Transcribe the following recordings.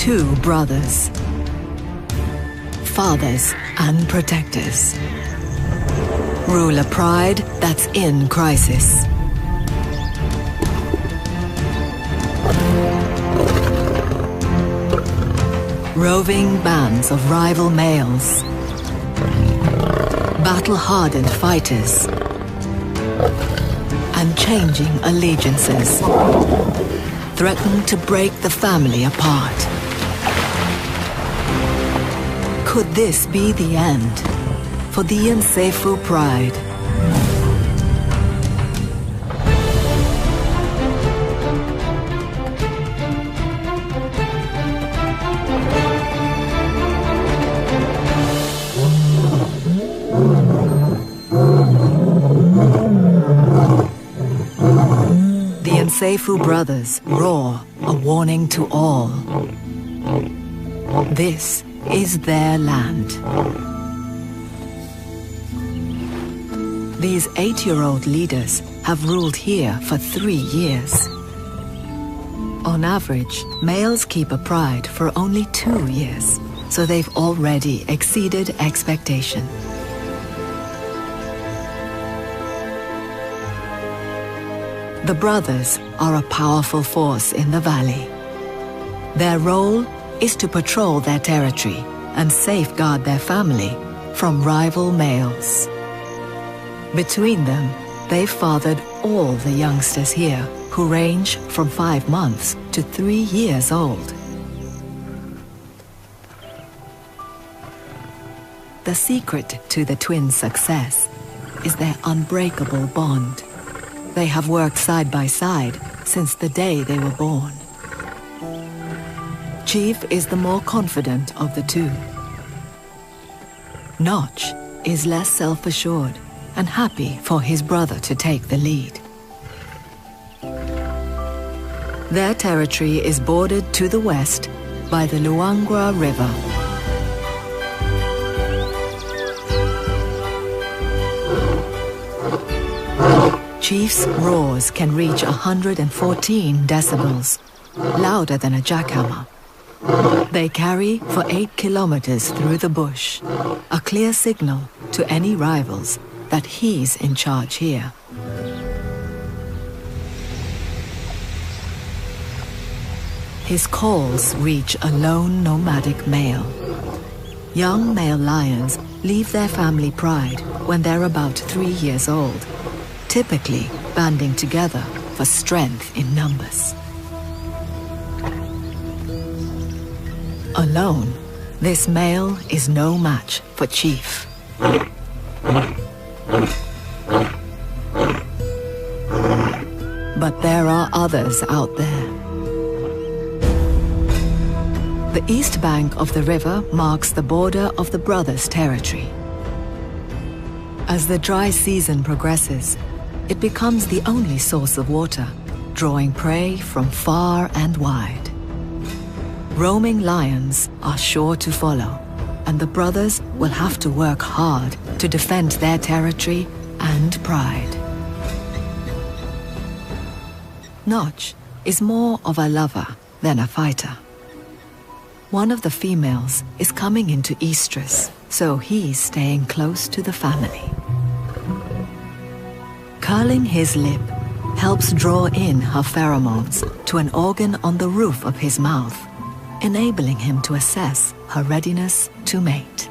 two brothers, fathers and protectors, rule a pride that's in crisis. Roving bands of rival males, battle-hardened fighters, and changing allegiances threaten to break the family apart. Could this be the end for the NSEFU pride? The NSEFU brothers roar a warning to all. This is their land. These 8-year-old leaders have ruled here for 3 years. On average, males keep a pride for only 2 years, so they've already exceeded expectation. The brothers are a powerful force in the valley. Their role is to patrol their territory and safeguard their family from rival males. Between them, they've fathered all the youngsters here, who range from 5 months to 3 years old. The secret to the twins' success is their unbreakable bond. They have worked side by side since the day they were born. Chief is the more confident of the two. Notch is less self-assured and happy for his brother to take the lead. Their territory is bordered to the west by the Luangwa River. Chief's roars can reach 114 decibels, louder than a jackhammer. They carry for 8 kilometers through the bush, a clear signal to any rivals that he's in charge here. His calls reach a lone nomadic male. Young male lions leave their family pride when they're about 3 years old, typically banding together for strength in numbers. Alone, this male is no match for Chief. But there are others out there. The east bank of the river marks the border of the brothers' territory. As the dry season progresses, it becomes the only source of water, drawing prey from far and wide. Roaming lions are sure to follow, and the brothers will have to work hard to defend their territory and pride. Notch is more of a lover than a fighter. One of the females is coming into estrus, so he's staying close to the family. Curling his lip helps draw in her pheromones to an organ on the roof of his mouth, enabling him to assess her readiness to mate.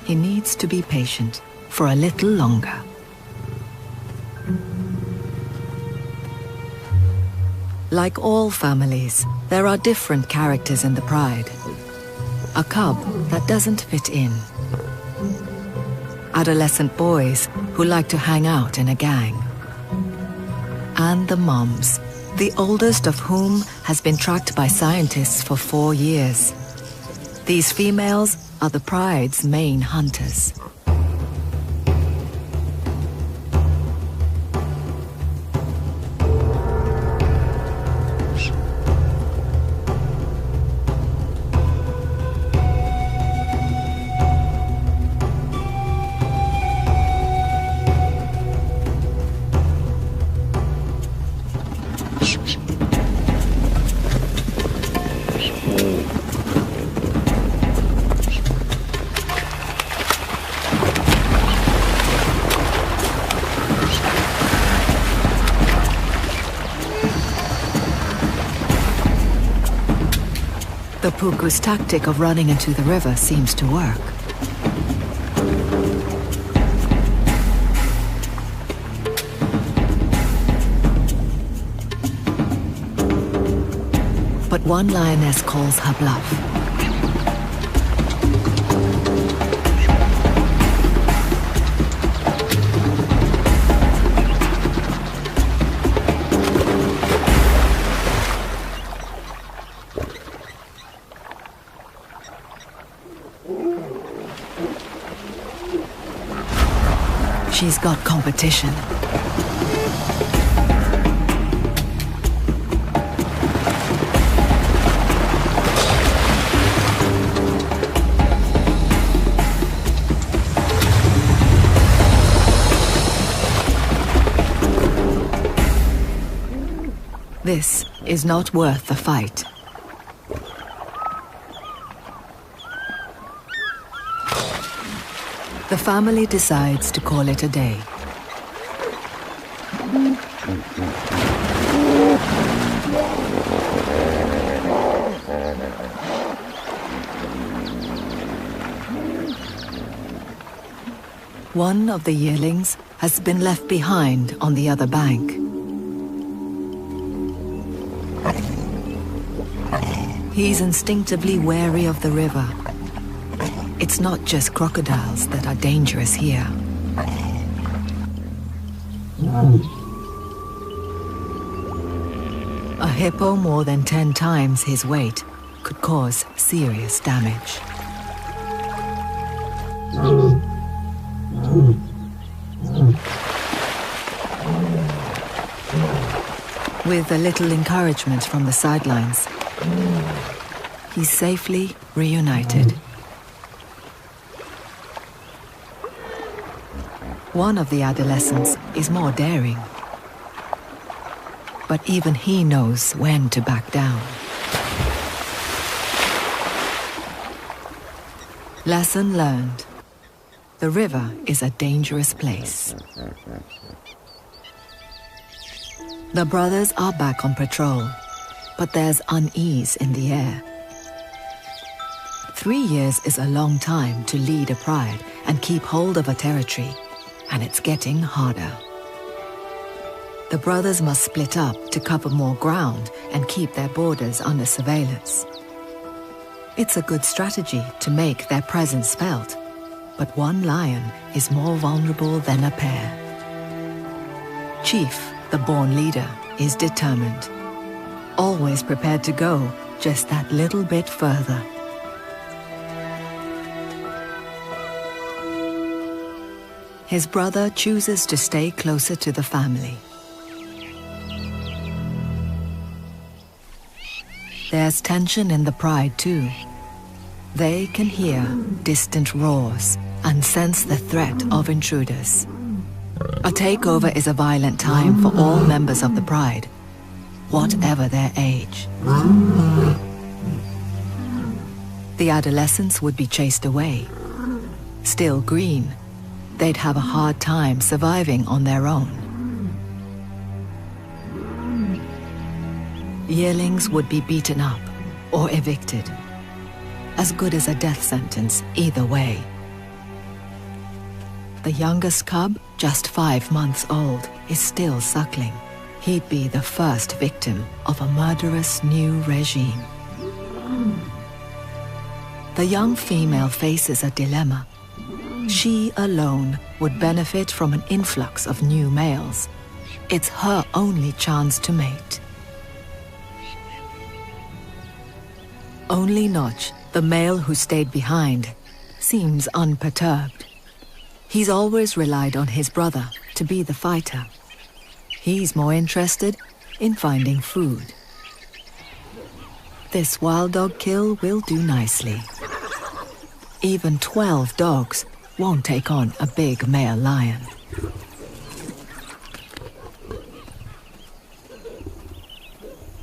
He needs to be patient for a little longer. Like all families, there are different characters in the pride. A cub that doesn't fit in. Adolescent boys who like to hang out in a gang. And the moms, the oldest of whom has been tracked by scientists for 4 years. These females are the pride's main hunters. The puku's tactic of running into the river seems to work. But one lioness calls her bluff. She's got competition. This is not worth the fight. The family decides to call it a day. One of the yearlings has been left behind on the other bank. He's instinctively wary of the river. It's not just crocodiles that are dangerous here. A hippo more than 10 times his weight could cause serious damage. With a little encouragement from the sidelines, he's safely reunited. One of the adolescents is more daring, but even he knows when to back down. Lesson learned. The river is a dangerous place. The brothers are back on patrol, but there's unease in the air. 3 years is a long time to lead a pride and keep hold of a territory, and it's getting harder. The brothers must split up to cover more ground and keep their borders under surveillance. It's a good strategy to make their presence felt, but one lion is more vulnerable than a pair. Chief, the born leader, is determined, always prepared to go just that little bit further. His brother chooses to stay closer to the family. There's tension in the pride too. They can hear distant roars and sense the threat of intruders. A takeover is a violent time for all members of the pride, whatever their age. The adolescents would be chased away. Still green, they'd have a hard time surviving on their own. Yearlings would be beaten up or evicted. As good as a death sentence either way. The youngest cub, just 5 months old, is still suckling. He'd be the first victim of a murderous new regime. The young female faces a dilemma. She alone would benefit from an influx of new males. It's her only chance to mate. Only Notch, the male who stayed behind, seems unperturbed. He's always relied on his brother to be the fighter. He's more interested in finding food. This wild dog kill will do nicely. Even 12 dogs won't take on a big male lion.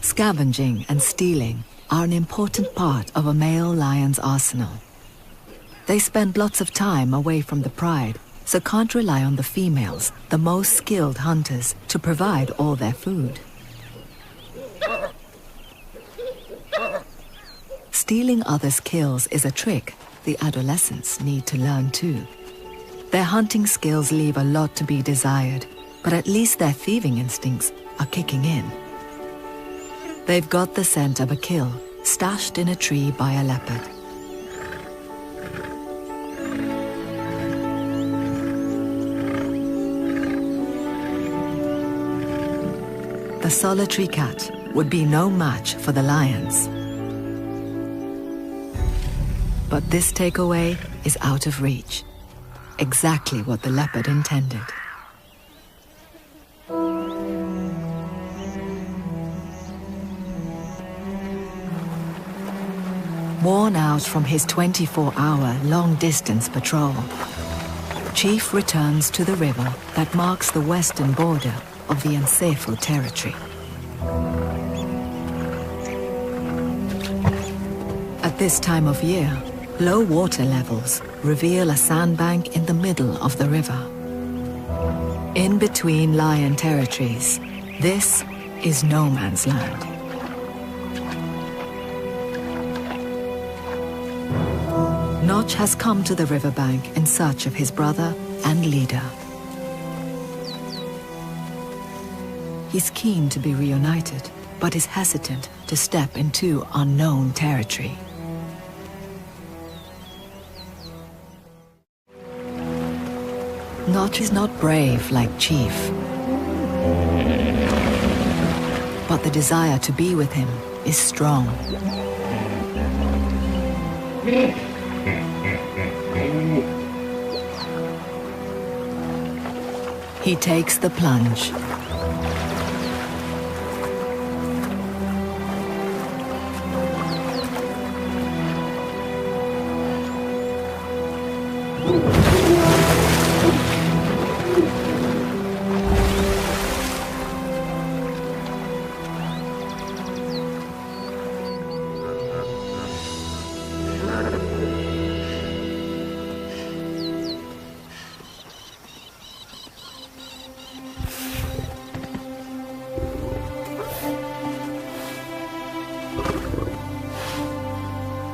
Scavenging and stealing are an important part of a male lion's arsenal. They spend lots of time away from the pride, so can't rely on the females, the most skilled hunters, to provide all their food. stealing others' kills is a trick the adolescents need to learn too. Their hunting skills leave a lot to be desired, but at least their thieving instincts are kicking in. They've got the scent of a kill stashed in a tree by a leopard. The solitary cat would be no match for the lions. But this takeaway is out of reach. Exactly what the leopard intended. Worn out from his 24-hour long-distance patrol, Chief returns to the river that marks the western border of the NSEFU territory. At this time of year, low water levels reveal a sandbank in the middle of the river. In between lion territories, this is no man's land. Notch has come to the riverbank in search of his brother and leader. He's keen to be reunited, but is hesitant to step into unknown territory. Notch is not brave like Chief, but the desire to be with him is strong. He takes the plunge.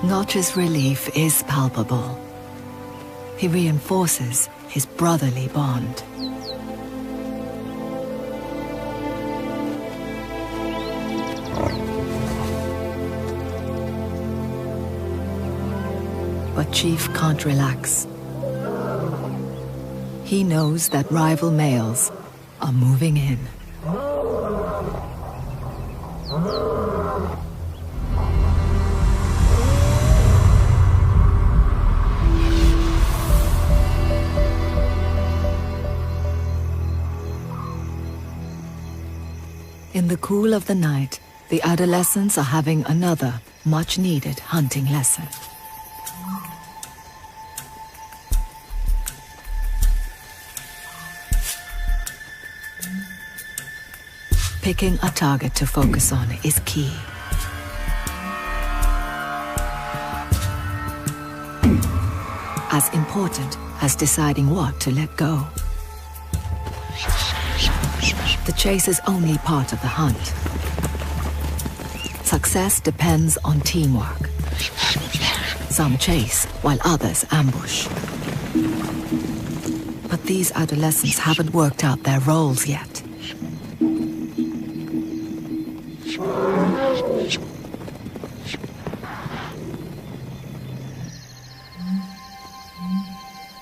Notch's relief is palpable. He reinforces his brotherly bond. But Chief can't relax. He knows that rival males are moving in. In the cool of the night, the adolescents are having another much-needed hunting lesson. Picking a target to focus on is key. As important as deciding what to let go. The chase is only part of the hunt. Success depends on teamwork. Some chase while others ambush. But these adolescents haven't worked out their roles yet.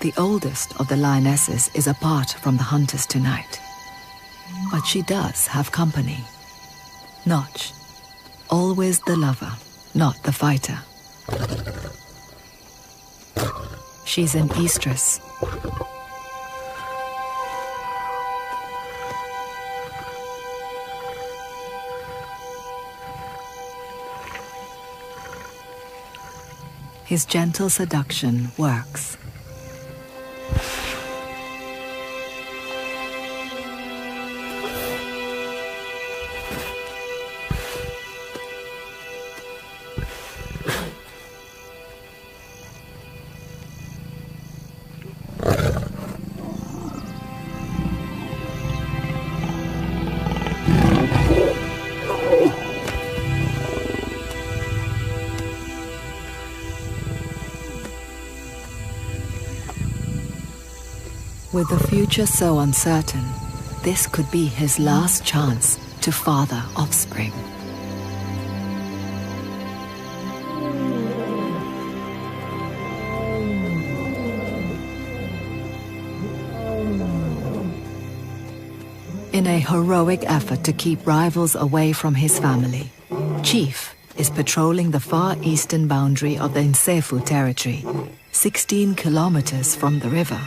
The oldest of the lionesses is apart from the hunters tonight. But she does have company. Notch, always the lover, not the fighter. She's an estrus. His gentle seduction works. With the future so uncertain, this could be his last chance to father offspring. In a heroic effort to keep rivals away from his family, Chief is patrolling the far eastern boundary of the NSEFU territory, 16 kilometers from the river.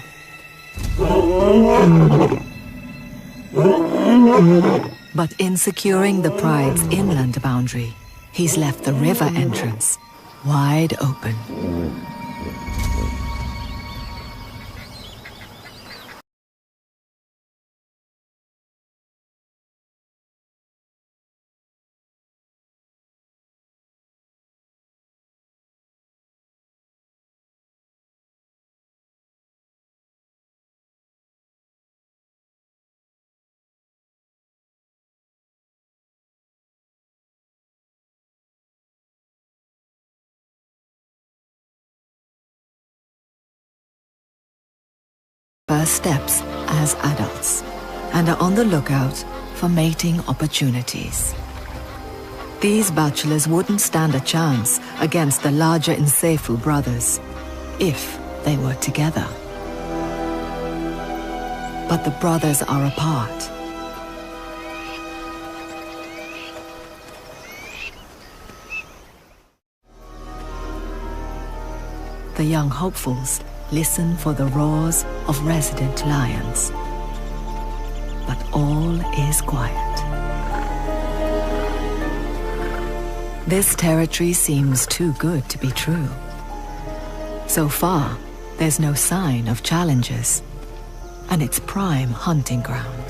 But in securing the pride's inland boundary, he's left the river entrance wide open. First steps as adults and are on the lookout for mating opportunities. These bachelors wouldn't stand a chance against the larger NSEFU brothers if they were together. But the brothers are apart. The young hopefuls listen for the roars of resident lions. But all is quiet. This territory seems too good to be true. So far, there's no sign of challengers, and it's prime hunting ground.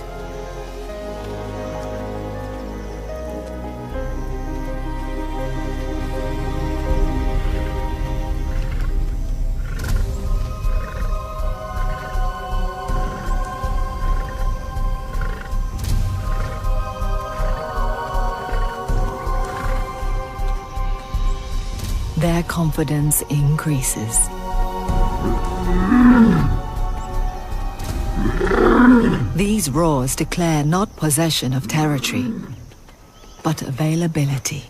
Their confidence increases. These roars declare not possession of territory, but availability.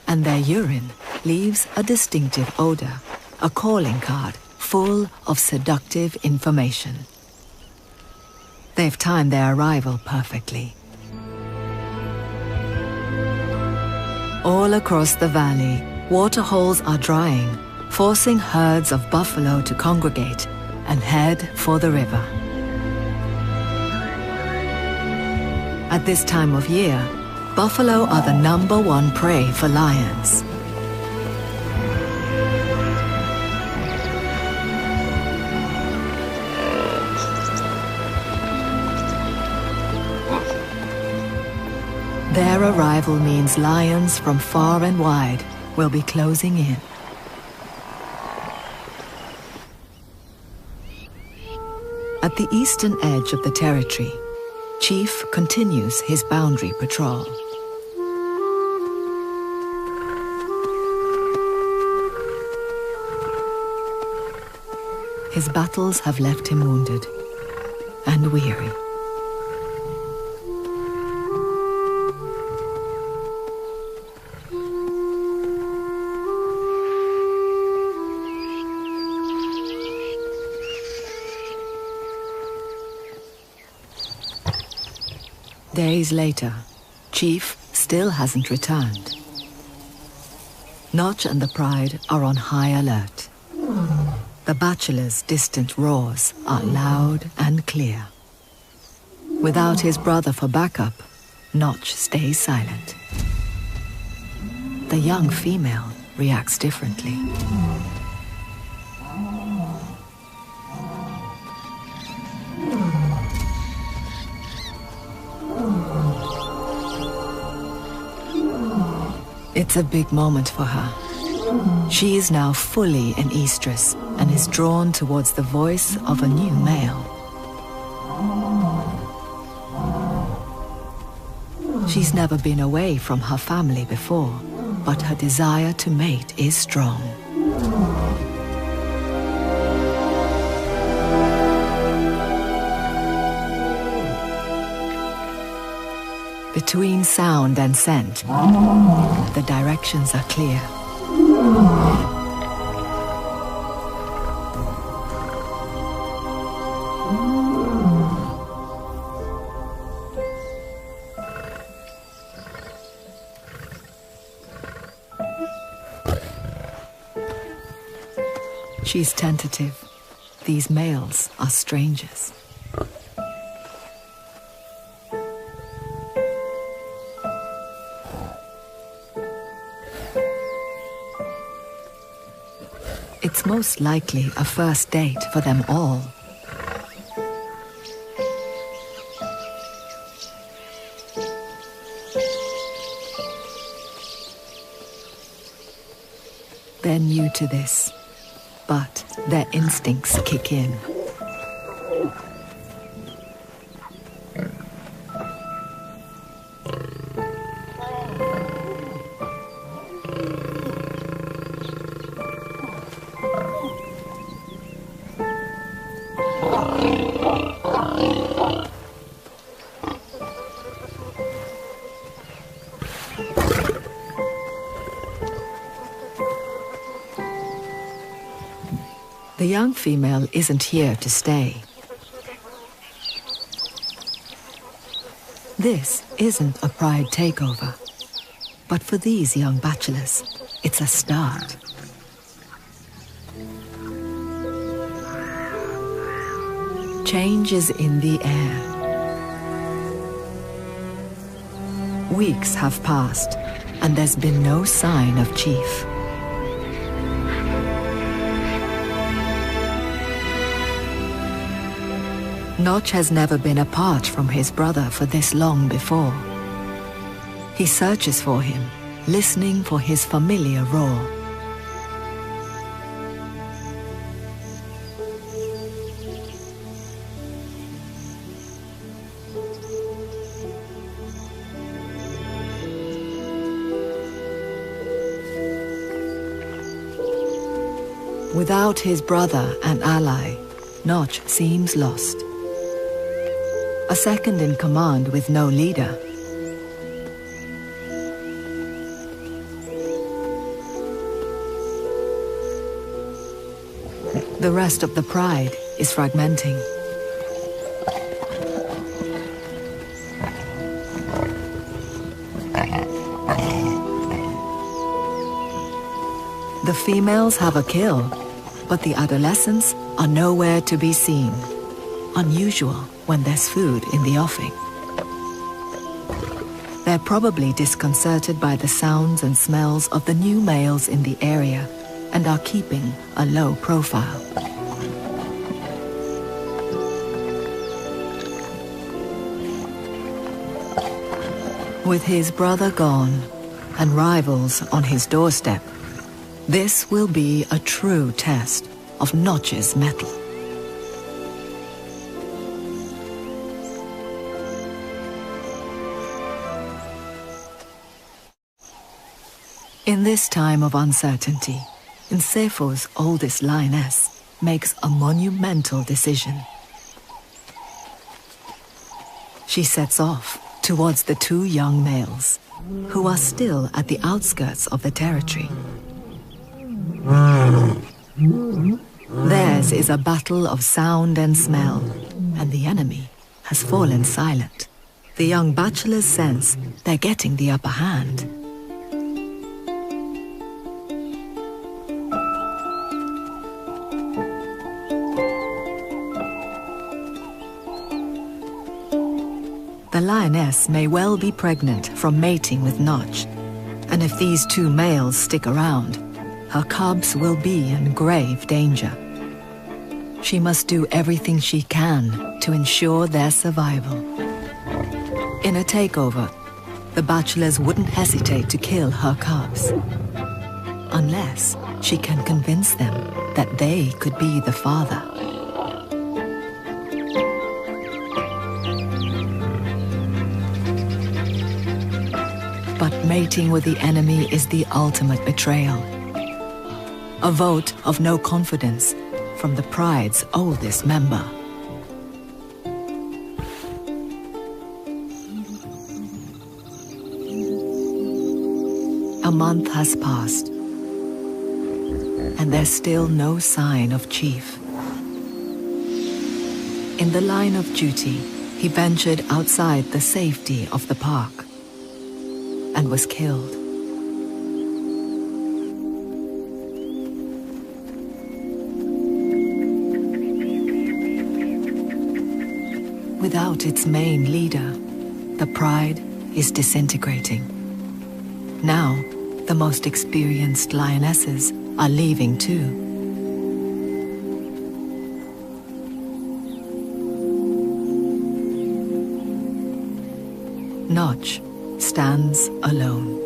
And their urine leaves a distinctive odor, a calling card full of seductive information. They've timed their arrival perfectly. All across the valley, waterholes are drying, forcing herds of buffalo to congregate and head for the river. At this time of year, buffalo are the #1 prey for lions. Their arrival means lions from far and wide will be closing in. At the eastern edge of the territory, Chief continues his boundary patrol. His battles have left him wounded and weary. Days later, Chief still hasn't returned. Notch and the Pride are on high alert. The bachelor's distant roars are loud and clear. Without his brother for backup, Notch stays silent. The young female reacts differently. It's a big moment for her. She is now fully in estrus and is drawn towards the voice of a new male. She's never been away from her family before, but her desire to mate is strong. Between sound and scent, the directions are clear. She's tentative. These males are strangers. It's most likely a first date for them all. They're new to this, but their instincts kick in. The young female isn't here to stay. This isn't a pride takeover, but for these young bachelors, it's a start. Change is in the air. Weeks have passed, and there's been no sign of Chief. Notch has never been apart from his brother for this long before. He searches for him, listening for his familiar roar. Without his brother and ally, Notch seems lost. A second in command with no leader. The rest of the pride is fragmenting. The females have a kill, but the adolescents are nowhere to be seen. Unusual when there's food in the offing. They're probably disconcerted by the sounds and smells of the new males in the area and are keeping a low profile. With his brother gone and rivals on his doorstep, this will be a true test of Notch's mettle. In this time of uncertainty, NSEFU's oldest lioness makes a monumental decision. She sets off towards the two young males, who are still at the outskirts of the territory. Theirs is a battle of sound and smell, and the enemy has fallen silent. The young bachelors sense they're getting the upper hand. The lioness may well be pregnant from mating with Notch, and if these two males stick around, her cubs will be in grave danger. She must do everything she can to ensure their survival. In a takeover, the bachelors wouldn't hesitate to kill her cubs, unless she can convince them that they could be the father. But mating with the enemy is the ultimate betrayal. A vote of no confidence from the pride's oldest member. A month has passed, and there's still no sign of Chief. In the line of duty, he ventured outside the safety of the park and was killed. Without its main leader, the pride is disintegrating. Now, the most experienced lionesses are leaving too. Notch stands alone.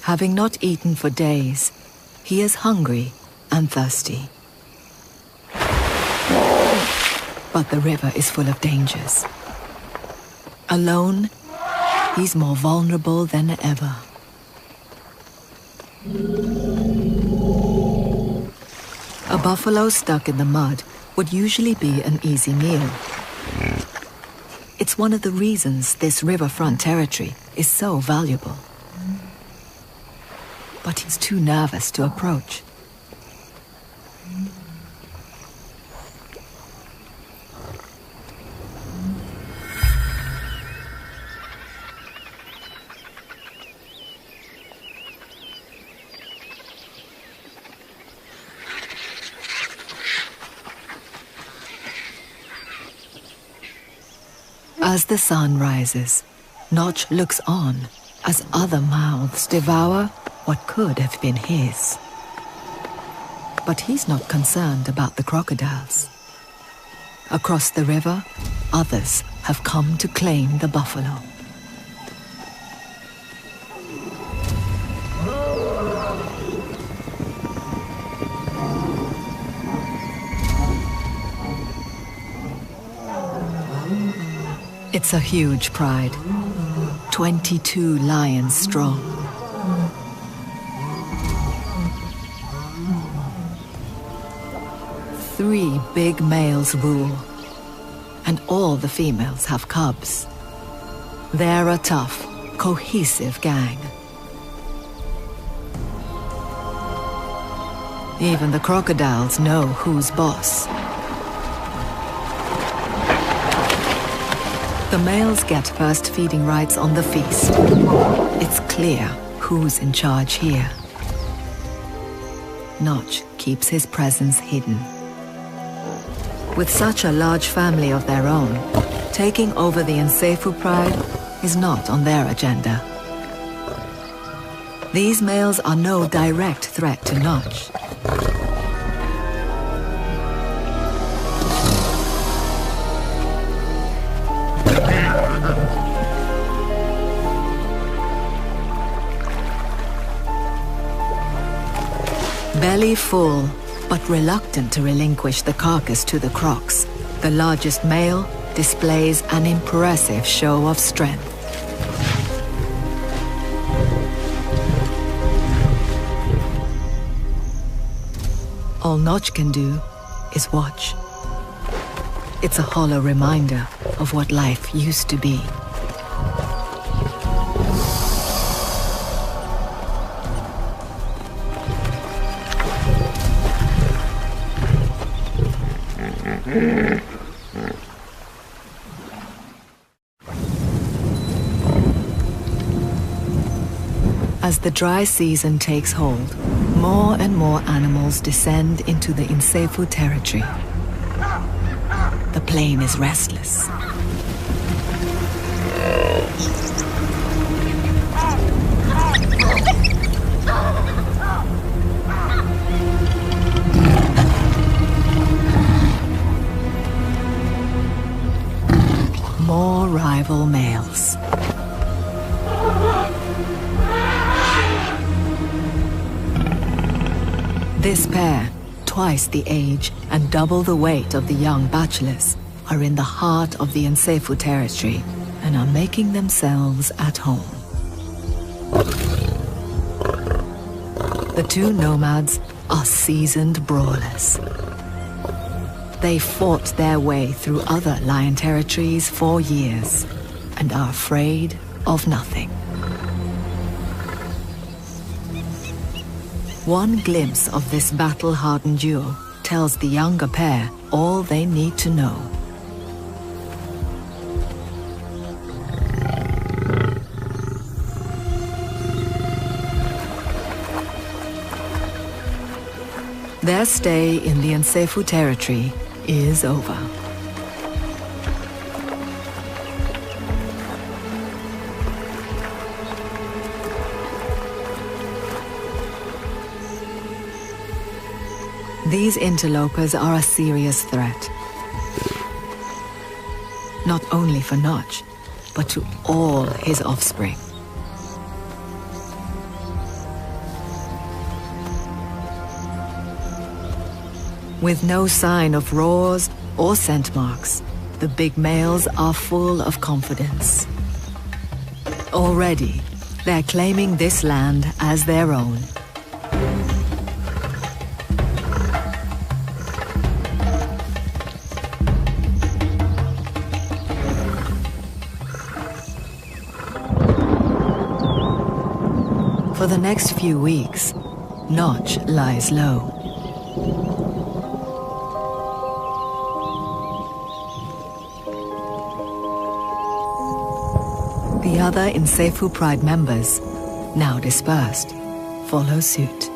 Having not eaten for days, he is hungry and thirsty. But the river is full of dangers. Alone, he's more vulnerable than ever. A buffalo stuck in the mud would usually be an easy meal. It's one of the reasons this riverfront territory is so valuable. But he's too nervous to approach. As the sun rises, Notch looks on as other mouths devour what could have been his. But he's not concerned about the crocodiles. Across the river, others have come to claim the buffalo. It's a huge pride. 22 lions strong. Three big males rule, and all the females have cubs. They're a tough, cohesive gang. Even the crocodiles know who's boss. The males get first feeding rights on the feast. It's clear who's in charge here. Notch keeps his presence hidden. With such a large family of their own, taking over the NSEFU pride is not on their agenda. These males are no direct threat to Notch. Belly full, but reluctant to relinquish the carcass to the crocs, the largest male displays an impressive show of strength. All Notch can do is watch. It's a hollow reminder of what life used to be. As the dry season takes hold, more and more animals descend into the NSEFU territory. The plain is restless. More rival males. This pair, twice the age and double the weight of the young bachelors, are in the heart of the NSEFU territory and are making themselves at home. The two nomads are seasoned brawlers. They fought their way through other lion territories for years and are afraid of nothing. One glimpse of this battle-hardened duo tells the younger pair all they need to know. Their stay in the NSEFU territory is over. These interlopers are a serious threat. Not only for Notch, but to all his offspring. With no sign of roars or scent marks, the big males are full of confidence. Already, they're claiming this land as their own. For the next few weeks, Notch lies low. The other NSEFU Pride members, now dispersed, follow suit.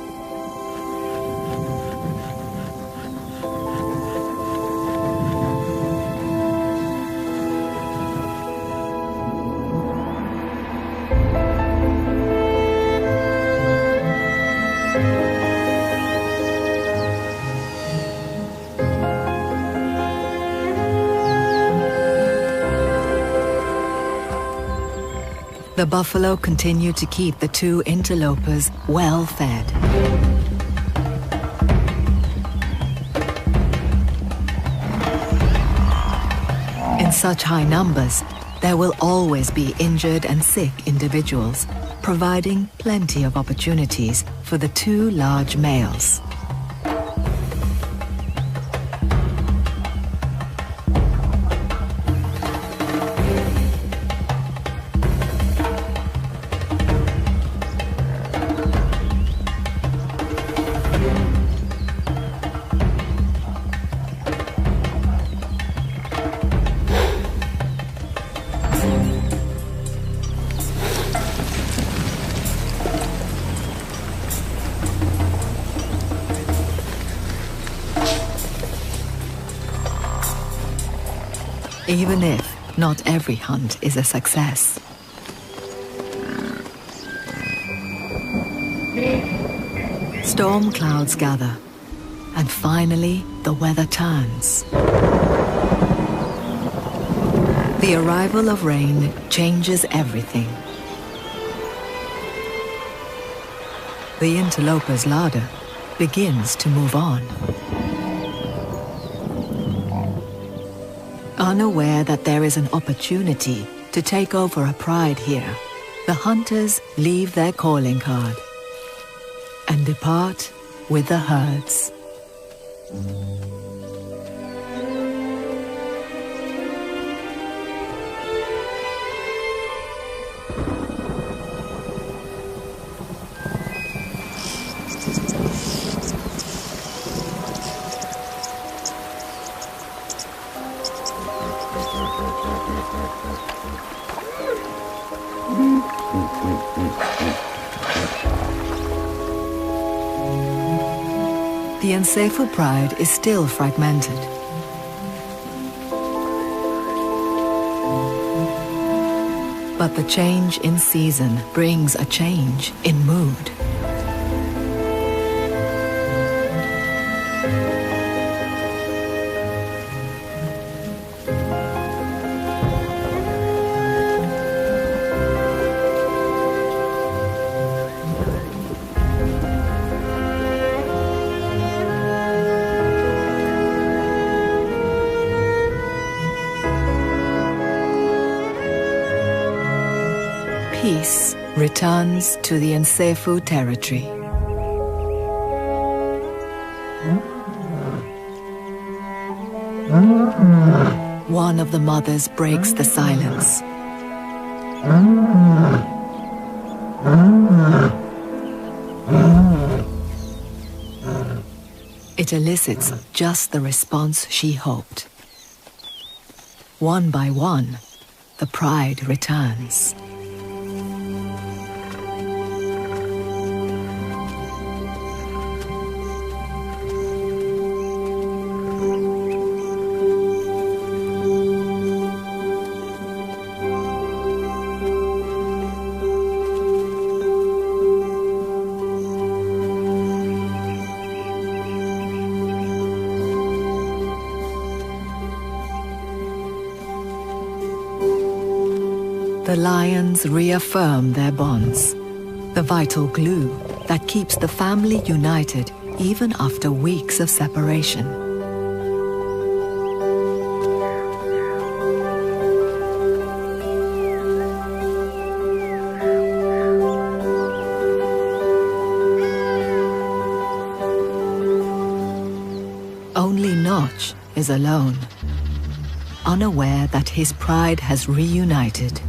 The buffalo continue to keep the two interlopers well fed. In such high numbers, there will always be injured and sick individuals, providing plenty of opportunities for the two large males. Even if not every hunt is a success. Storm clouds gather, and finally the weather turns. The arrival of rain changes everything. The interloper's larder begins to move on. Unaware that there is an opportunity to take over a pride here, the hunters leave their calling card and depart with the herds. The NSEFU pride is still fragmented. But the change in season brings a change in mood. Peace returns to the NSEFU territory. One of the mothers breaks the silence. It elicits just the response she hoped. One by one, the pride returns. The lions reaffirm their bonds, the vital glue that keeps the family united even after weeks of separation. Only Notch is alone, unaware that his pride has reunited.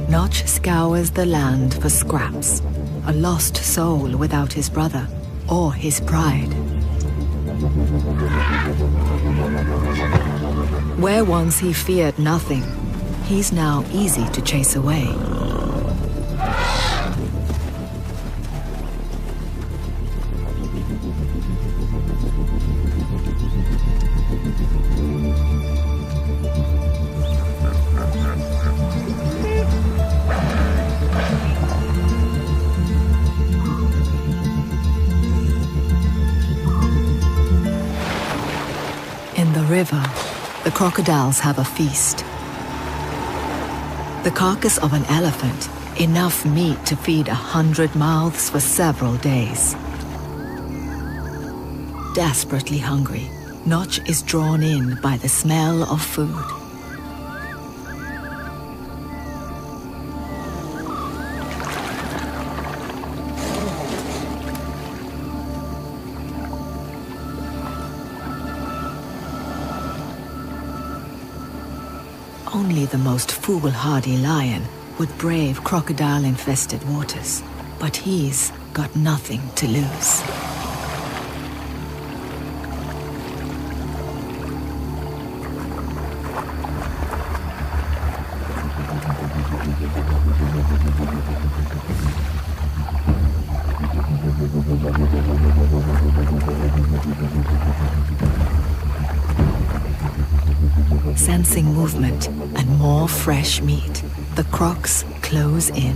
Notch scours the land for scraps, a lost soul without his brother or his pride. Where once he feared nothing, he's now easy to chase away. In the river, the crocodiles have a feast. The carcass of an elephant, enough meat to feed 100 mouths for several days. Desperately hungry, Notch is drawn in by the smell of food. Only the most foolhardy lion would brave crocodile-infested waters, but he's got nothing to lose. Sensing movement and more fresh meat, the crocs close in.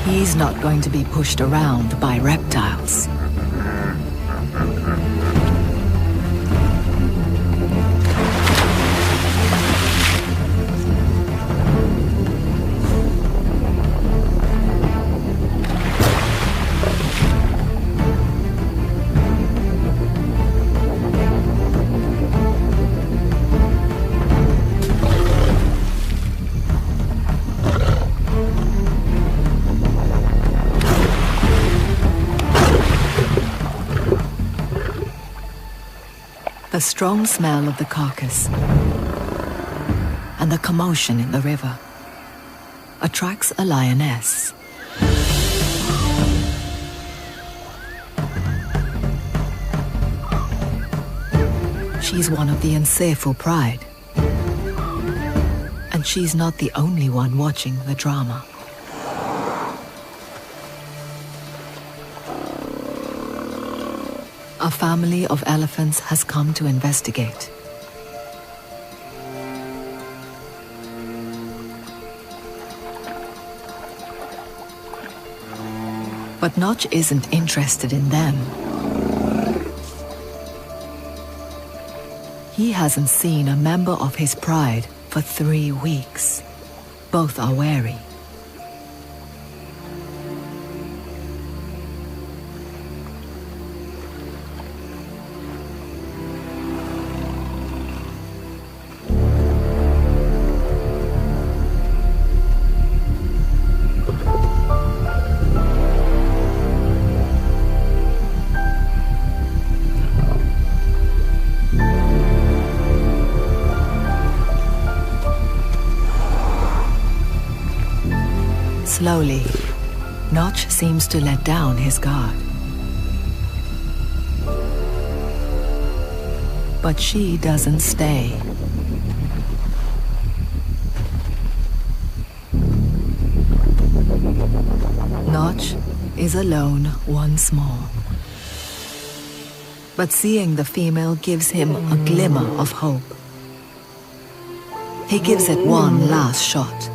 He's not going to be pushed around by reptiles. The strong smell of the carcass and the commotion in the river attracts a lioness. She's one of the NSEFU pride, and she's not the only one watching the drama. a family of elephants has come to investigate. But Notch isn't interested in them. He hasn't seen a member of his pride for 3 weeks. Both are wary. Slowly, Notch seems to let down his guard. But she doesn't stay. Notch is alone once more. But seeing the female gives him a glimmer of hope. He gives it one last shot.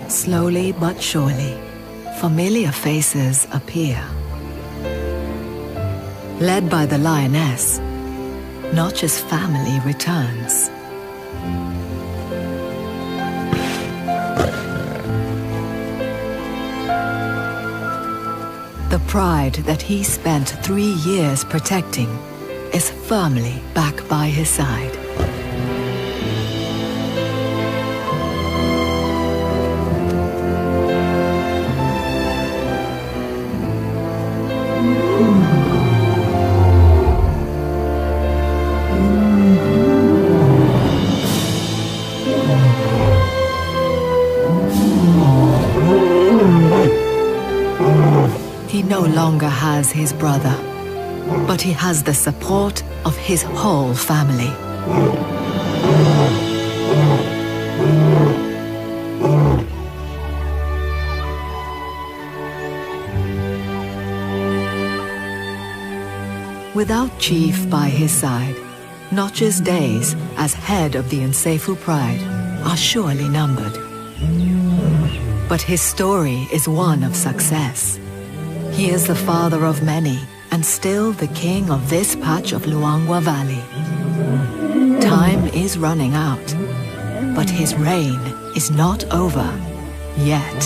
Slowly but surely, familiar faces appear. Led by the lioness, Notch's family returns. The pride that he spent 3 years protecting is firmly back by his side. He no longer has his brother, but he has the support of his whole family. Without Chief by his side, Notch's days as head of the NSEFU Pride are surely numbered. But his story is one of success. He is the father of many and still the king of this patch of Luangwa Valley. Time is running out, but his reign is not over yet.